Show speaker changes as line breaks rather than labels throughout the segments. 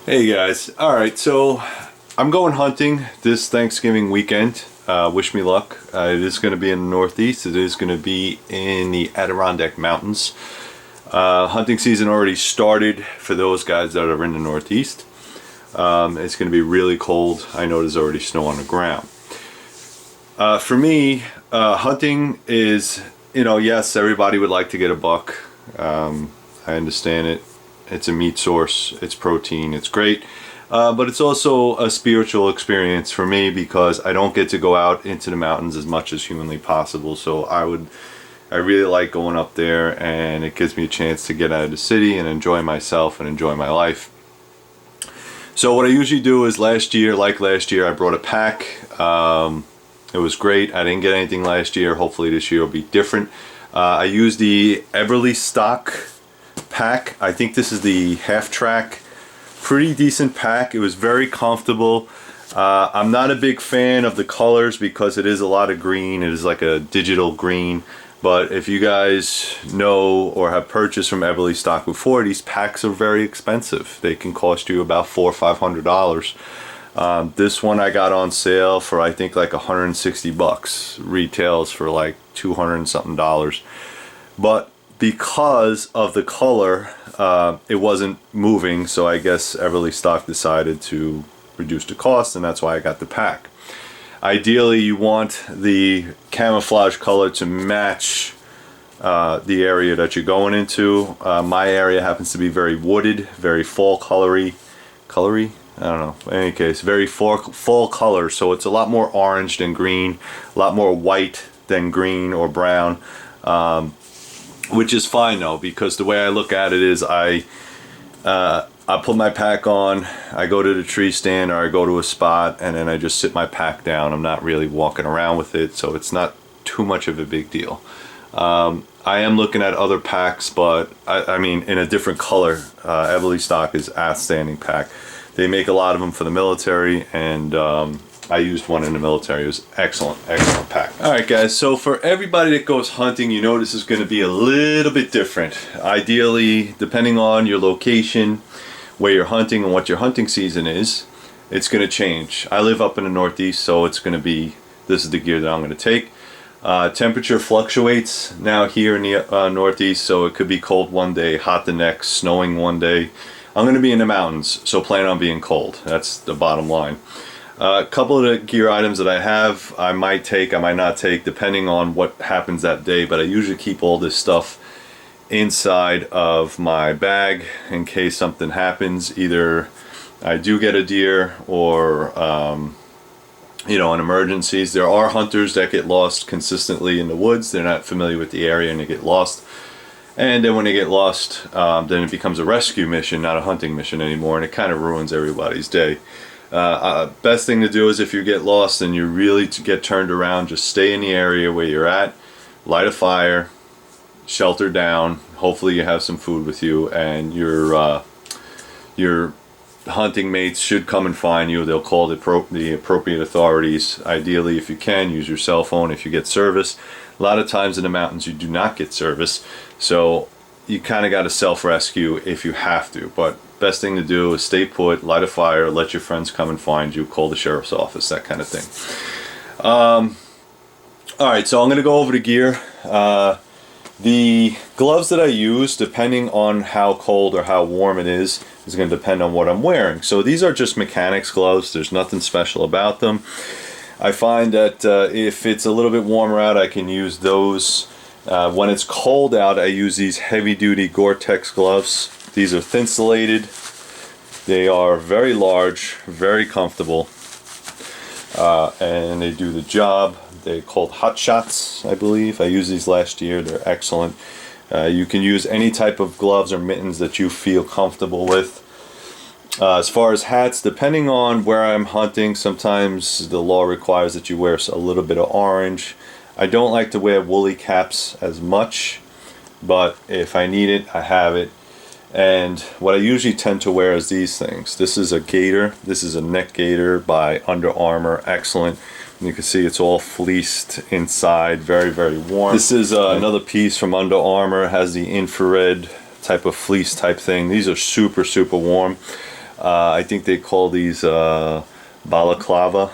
Hey guys, alright, so I'm going hunting this Thanksgiving weekend. Wish me luck. It is going to be in the Northeast. It is going to be in the Adirondack Mountains. Hunting season already started for those guys that are in the Northeast. It's going to be really cold. I know there's already snow on the ground. For me, hunting is, yes, everybody would like to get a buck. I understand it. It's a meat source, it's protein, it's great. But it's also a spiritual experience for me because I don't get to go out into the mountains as much as humanly possible. So I really like going up there, and it gives me a chance to get out of the city and enjoy myself and enjoy my life. So what I usually do is last year, I brought a pack. It was great. I didn't get anything last year. Hopefully this year will be different. I used the Eberlestock pack. I think this is the half track. Pretty decent pack. It was very comfortable. I'm not a big fan of the colors because it is a lot of green. It is like a digital green. But if you guys know or have purchased from Eberlestock before, these packs are very expensive. They can cost you about $400 or $500. This one I got on sale for I think like 160 bucks. Retails for like 200 and something dollars. But because of the color, it wasn't moving, so I guess Eberlestock decided to reduce the cost, and that's why I got the pack. Ideally, you want the camouflage color to match the area that you're going into. My area happens to be very wooded, very fall colory. I don't know. In any case, very fall color, so it's a lot more orange than green, a lot more white than green or brown. Which is fine though, because the way I look at it is I put my pack on, I go to the tree stand or I go to a spot, and then I just sit my pack down. I'm not really walking around with it, so it's not too much of a big deal. I am looking at other packs, but I mean in a different color. Eberlestock is outstanding pack. They make a lot of them for the military, and I used one in the military. It was excellent pack. Alright guys, so for everybody that goes hunting, you know this is going to be a little bit different. Ideally, depending on your location, where you're hunting and what your hunting season is, it's going to change. I live up in the Northeast, so it's going to be, this is the gear that I'm going to take. Temperature fluctuates now here in the Northeast, so it could be cold one day, hot the next, snowing one day. I'm going to be in the mountains, so plan on being cold. That's the bottom line. A couple of the gear items that I have, I might take, I might not take, depending on what happens that day, but I usually keep all this stuff inside of my bag in case something happens. Either I do get a deer or, in emergencies. There are hunters that get lost consistently in the woods. They're not familiar with the area and they get lost. And then when they get lost, then it becomes a rescue mission, not a hunting mission anymore, and it kind of ruins everybody's day. Best thing to do is if you get lost and you really get turned around, just stay in the area where you're at, light a fire, shelter down, hopefully you have some food with you, and your hunting mates should come and find you. They'll call the appropriate authorities. Ideally, if you can, use your cell phone if you get service. A lot of times in the mountains you do not get service, so you kind of got to self-rescue if you have to, but best thing to do is stay put, light a fire, let your friends come and find you, call the sheriff's office, that kind of thing. Alright, so I'm going to go over the gear. The gloves that I use, depending on how cold or how warm it is going to depend on what I'm wearing. So these are just mechanics gloves. There's nothing special about them. I find that if it's a little bit warmer out, I can use those. When it's cold out, I use these heavy-duty Gore-Tex gloves. These are thin-insulated. They are very large, very comfortable, and they do the job. They're called Hot Shots, I believe. I used these last year. They're excellent. You can use any type of gloves or mittens that you feel comfortable with. As far as hats, depending on where I'm hunting, sometimes the law requires that you wear a little bit of orange. I don't like to wear woolly caps as much, but if I need it, I have it. And what I usually tend to wear is these things. This is a gaiter. This is a neck gaiter by Under Armour. Excellent. And you can see it's all fleeced inside. Very, very warm. This is another piece from Under Armour. It has the infrared type of fleece type thing. These are super, super warm. I think they call these balaclava.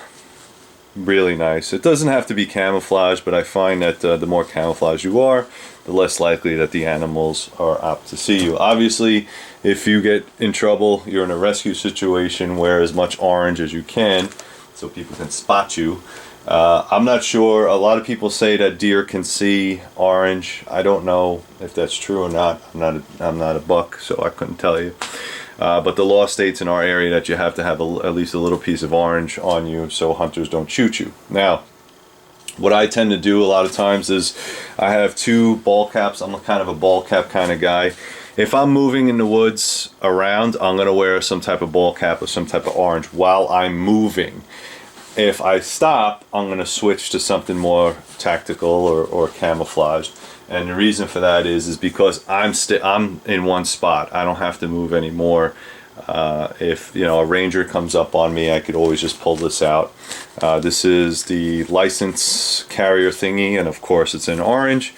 Really nice. It doesn't have to be camouflage, but I find that the more camouflage you are, the less likely that the animals are apt to see you. Obviously, if you get in trouble, you're in a rescue situation, wear as much orange as you can so people can spot you. I'm not sure. A lot of people say that deer can see orange. I don't know if that's true or not. I'm not a buck, so I couldn't tell you. But the law states in our area that you have to have at least a little piece of orange on you so hunters don't shoot you. Now, what I tend to do a lot of times is I have 2 ball caps. I'm kind of a ball cap kind of guy. If I'm moving in the woods around, I'm going to wear some type of ball cap or some type of orange while I'm moving. If I stop, I'm going to switch to something more tactical or camouflaged. And the reason for that is because I'm in one spot. I don't have to move anymore. If a ranger comes up on me, I could always just pull this out. This is the license carrier thingy, and of course it's in orange.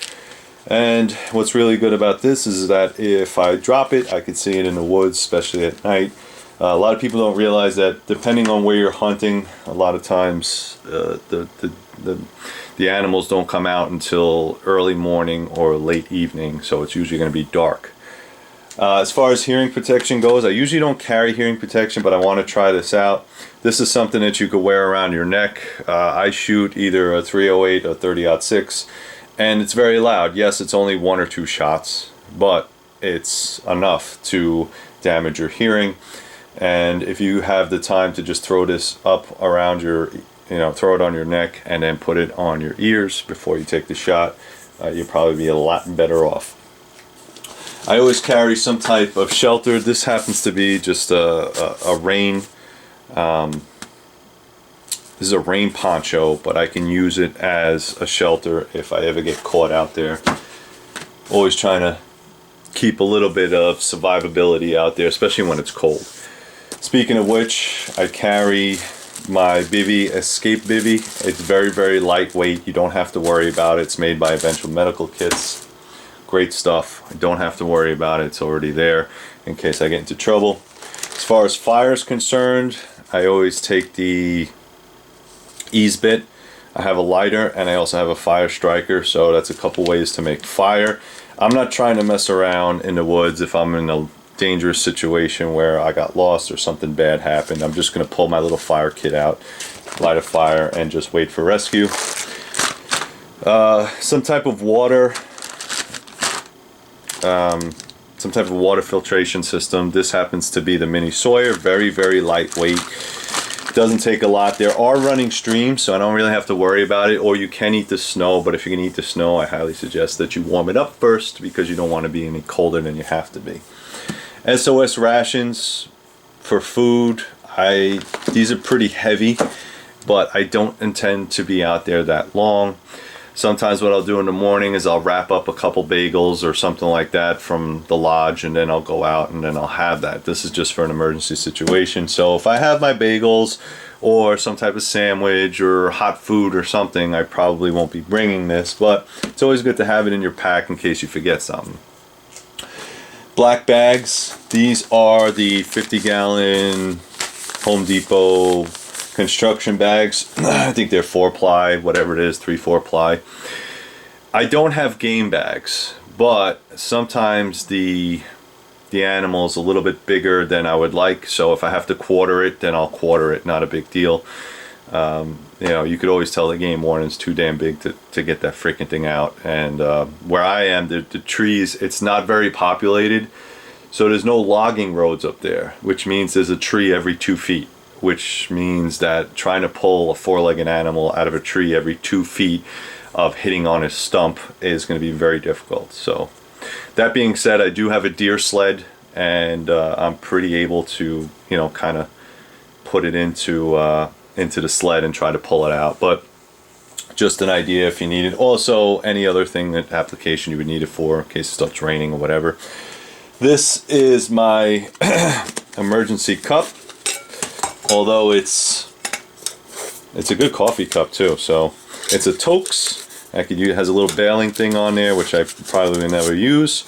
And what's really good about this is that if I drop it, I can see it in the woods, especially at night. A lot of people don't realize that depending on where you're hunting, a lot of times the animals don't come out until early morning or late evening, so it's usually going to be dark. As far as hearing protection goes, I usually don't carry hearing protection, but I want to try this out. This is something that you could wear around your neck. I shoot either a 308 or 30-06, and it's very loud. Yes, it's only 1 or 2 shots, but it's enough to damage your hearing. And if you have the time to just throw this up around your, throw it on your neck and then put it on your ears before you take the shot, you'll probably be a lot better off. I always carry some type of shelter. This happens to be just a rain. This is a rain poncho, but I can use it as a shelter if I ever get caught out there. Always trying to keep a little bit of survivability out there, especially when it's cold. Speaking of which, I carry my Bivy Escape Bivy. It's very, very lightweight. You don't have to worry about it. It's made by Eventual Medical Kits. Great stuff. I don't have to worry about it. It's already there in case I get into trouble. As far as fire is concerned, I always take the Ease Bit. I have a lighter and I also have a fire striker, so that's a couple ways to make fire. I'm not trying to mess around in the woods if I'm in a dangerous situation where I got lost or something bad happened. I'm just going to pull my little fire kit out, light a fire, and just wait for rescue. Some type of water filtration system. This happens to be the Mini Sawyer. Very, very lightweight. Doesn't take a lot. There are running streams, so I don't really have to worry about it. Or you can eat the snow, but if you can eat the snow, I highly suggest that you warm it up first because you don't want to be any colder than you have to be. SOS rations for food. These are pretty heavy, but I don't intend to be out there that long. Sometimes what I'll do in the morning is I'll wrap up a couple bagels or something like that from the lodge, and then I'll go out and then I'll have that. This is just for an emergency situation. So if I have my bagels or some type of sandwich or hot food or something, I probably won't be bringing this, but it's always good to have it in your pack in case you forget something. Black bags. These are the 50-gallon Home Depot construction bags. I think they're 4-ply, whatever it is, 3-4 ply. I don't have game bags, but sometimes the animal's a little bit bigger than I would like, so if I have to quarter it, then I'll quarter it. Not a big deal. You could always tell the game warden's too damn big to get that freaking thing out. And where I am, the trees, it's not very populated, so there's no logging roads up there, which means there's a tree every 2 feet. Which means that trying to pull a 4-legged animal out of a tree every 2 feet of hitting on a stump is going to be very difficult. So that being said, I do have a deer sled, and I'm pretty able to, kind of put it into the sled and try to pull it out. But just an idea if you need it. Also, any other thing, that application you would need it for in case it starts raining or whatever. This is my emergency cup. Although it's a good coffee cup too. So it's a Tokes. It has a little bailing thing on there, which I probably will never use.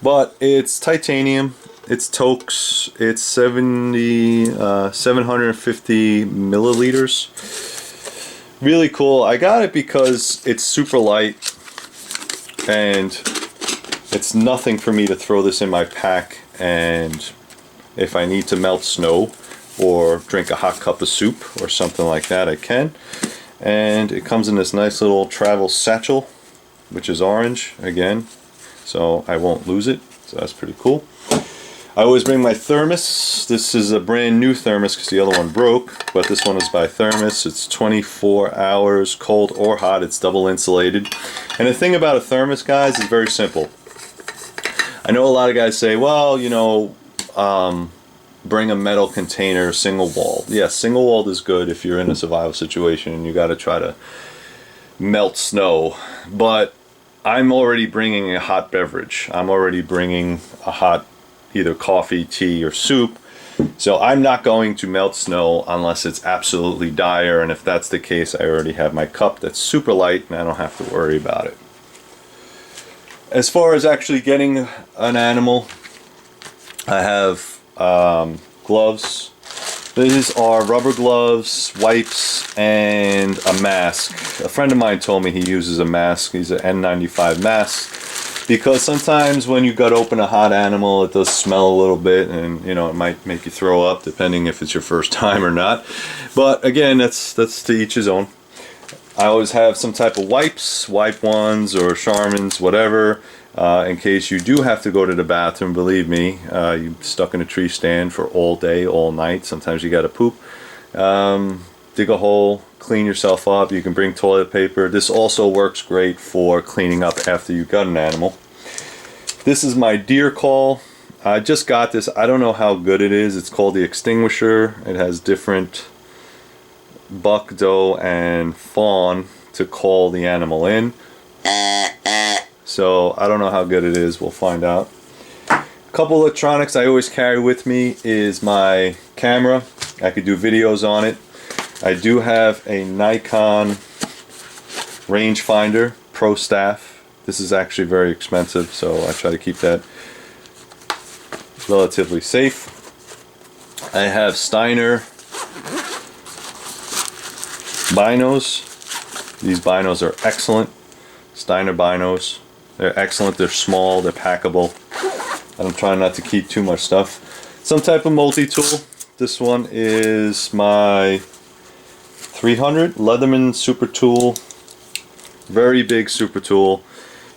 But it's titanium. It's Tokes. It's 750 milliliters. Really cool. I got it because it's super light and it's nothing for me to throw this in my pack, and if I need to melt snow or drink a hot cup of soup or something like that, I can. And it comes in this nice little travel satchel, which is orange again, so I won't lose it, so that's pretty cool. I always bring my thermos. This is a brand new thermos because the other one broke, but this one is by Thermos. It's 24 hours, cold or hot. It's double insulated. And the thing about a thermos, guys, is very simple. I know a lot of guys say, well, you know, bring a metal container, single walled. Yeah, single walled is good if you're in a survival situation and you got to try to melt snow. But I'm already bringing a hot beverage. I'm already bringing a hot either coffee, tea, or soup. So I'm not going to melt snow unless it's absolutely dire, and if that's the case, I already have my cup that's super light and I don't have to worry about it. As far as actually getting an animal, I have gloves. These are rubber gloves, wipes, and a mask. A friend of mine told me he uses a mask. He's an N95 mask. Because sometimes when you gut open a hot animal, it does smell a little bit, and you know, it might make you throw up depending if it's your first time or not. But again, that's to each his own. I always have some type of wipes, wipe ones or Charmins, whatever, in case you do have to go to the bathroom. Believe me, you're stuck in a tree stand for all day, all night. Sometimes you gotta poop. Dig a hole, clean yourself up. You can bring toilet paper. This also works great for cleaning up after you got an animal. This is my deer call. I just got this. I don't know how good it is. It's called the Extinguisher. It has different buck, doe, and fawn to call the animal in. So I don't know how good it is. We'll find out. A couple electronics I always carry with me is my camera. I could do videos on it. I do have a Nikon rangefinder Pro Staff. This is actually very expensive, so I try to keep that relatively safe. I have Steiner binos. These binos are excellent. Steiner binos. They're excellent. They're small. They're packable. I'm trying not to keep too much stuff. Some type of multi-tool. This one is my 300 Leatherman Super Tool. Very big super tool.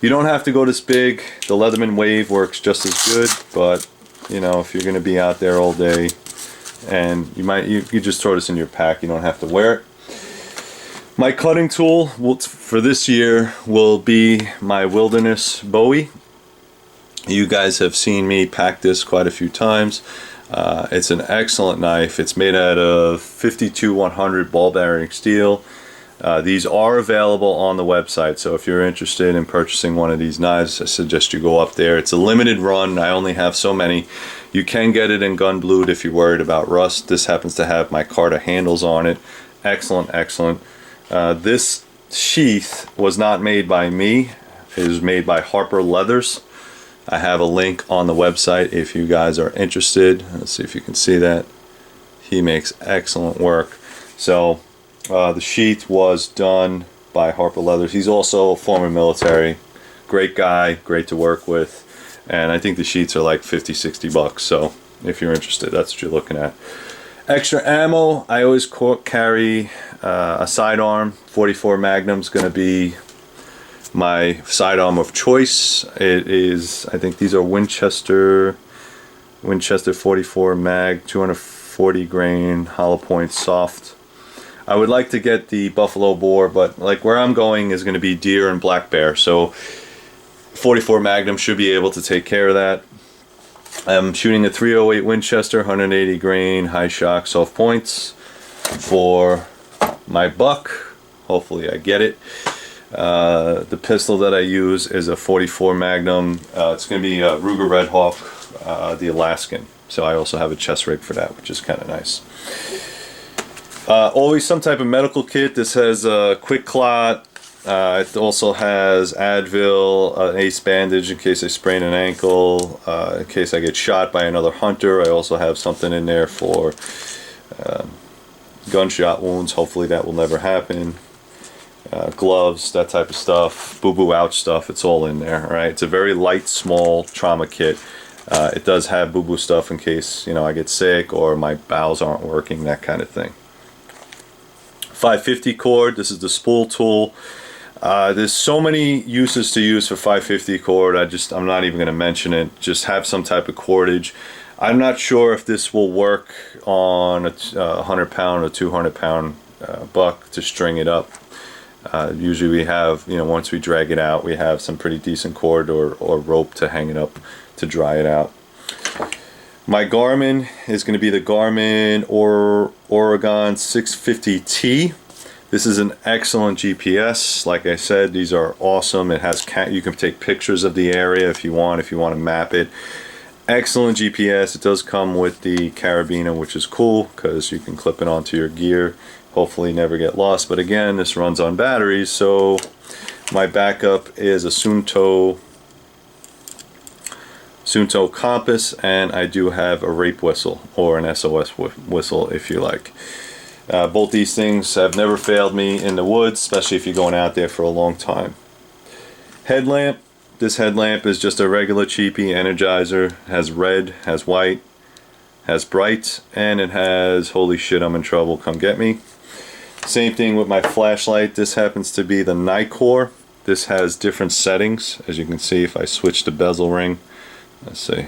You don't have to go this big. The Leatherman Wave works just as good, but you know, if you're going to be out there all day, and you just throw this in your pack. You don't have to wear it. My cutting tool for this year will be my Wilderness Bowie. You guys have seen me pack this quite a few times. It's an excellent knife. It's made out of 52-100 ball bearing steel. These are available on the website, so if you're interested in purchasing one of these knives, I suggest you go up there. It's a limited run. I only have so many. You can get it in gun blued if you're worried about rust. This happens to have my Carta handles on it. Excellent, excellent. This sheath was not made by me. It was made by Harper Leathers. I have a link on the website if you guys are interested. Let's see if you can see that. He makes excellent work. So the sheath was done by Harper Leathers. He's also a former military. Great guy, great to work with. And I think the sheets are like $50-60. So if you're interested, that's what you're looking at. Extra ammo, I always carry a sidearm. 44 Magnum's going to be my sidearm of choice. It is, I think these are Winchester 44 mag, 240 grain, hollow point soft. I would like to get the Buffalo Boar, but like where I'm going is going to be deer and black bear, so 44 Magnum should be able to take care of that. I'm shooting a 308 Winchester, 180 grain, high shock, soft points for my buck. Hopefully I get it. The pistol that I use is a 44 Magnum. It's going to be a Ruger Red Hawk, the Alaskan. So I also have a chest rig for that, which is kind of nice. Always some type of medical kit. This has a quick clot, It also has Advil, an ace bandage in case I sprain an ankle, in case I get shot by another hunter. I also have something in there for gunshot wounds. Hopefully that will never happen. Gloves, that type of stuff, boo-boo ouch stuff, it's all in there. All right, it's a very light, small trauma kit. It does have boo-boo stuff in case, you know, I get sick or my bowels aren't working, that kind of thing. 550 cord, this is the spool tool. There's so many uses to use for 550 cord, I'm not even going to mention it. Just have some type of cordage. I'm not sure if this will work on a 100-pound or 200-pound buck to string it up. Usually we have, you know, once we drag it out, we have some pretty decent cord or rope to hang it up to dry it out. My Garmin is going to be the Garmin Oregon 650T. This is an excellent GPS. Like I said, these are awesome. It has you can take pictures of the area if you want to map it. Excellent GPS. It does come with the carabiner, which is cool because you can clip it onto your gear. Hopefully never get lost. But again, this runs on batteries, so my backup is a Suunto compass, and I do have a rape whistle or an SOS whistle if you like. Both these things have never failed me in the woods, especially if you're going out there for a long time. Headlamp. This headlamp is just a regular cheapy Energizer. Has red, has white, has bright, and it has holy shit I'm in trouble, come get me. Same thing with my flashlight. This happens to be the Nikkor. This has different settings, as you can see if I switch the bezel ring. Let's see.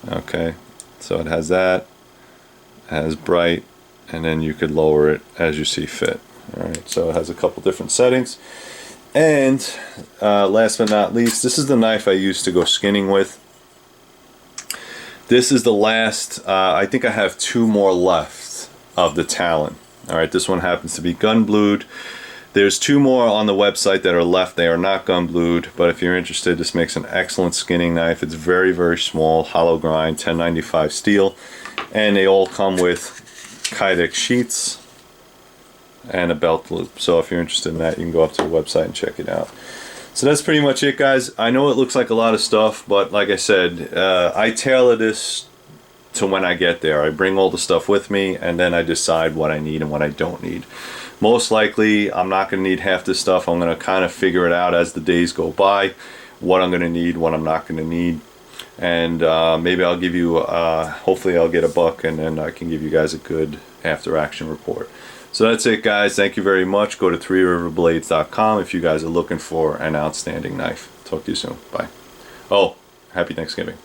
Okay, so it has that, it has bright, and then you could lower it as you see fit. Alright, so it has a couple different settings. And last but not least, this is the knife I used to go skinning with. This is the last, I think I have 2 more left of the Talon. Alright, this one happens to be gun blued. There's 2 more on the website that are left. They are not gun blued, but if you're interested, this makes an excellent skinning knife. It's very, very small, hollow grind, 1095 steel, and they all come with Kydex sheaths and a belt loop. So if you're interested in that, you can go up to the website and check it out. So that's pretty much it, guys. I know it looks like a lot of stuff, but like I said, I tailor this to when I get there. I bring all the stuff with me, and then I decide what I need and what I don't need. Most likely, I'm not going to need half this stuff. I'm going to kind of figure it out as the days go by, what I'm going to need, what I'm not going to need. And maybe I'll give you, hopefully I'll get a buck, and then I can give you guys a good after action report. So that's it, guys. Thank you very much. Go to threeriverblades.com if you guys are looking for an outstanding knife. Talk to you soon. Bye. Oh, happy Thanksgiving.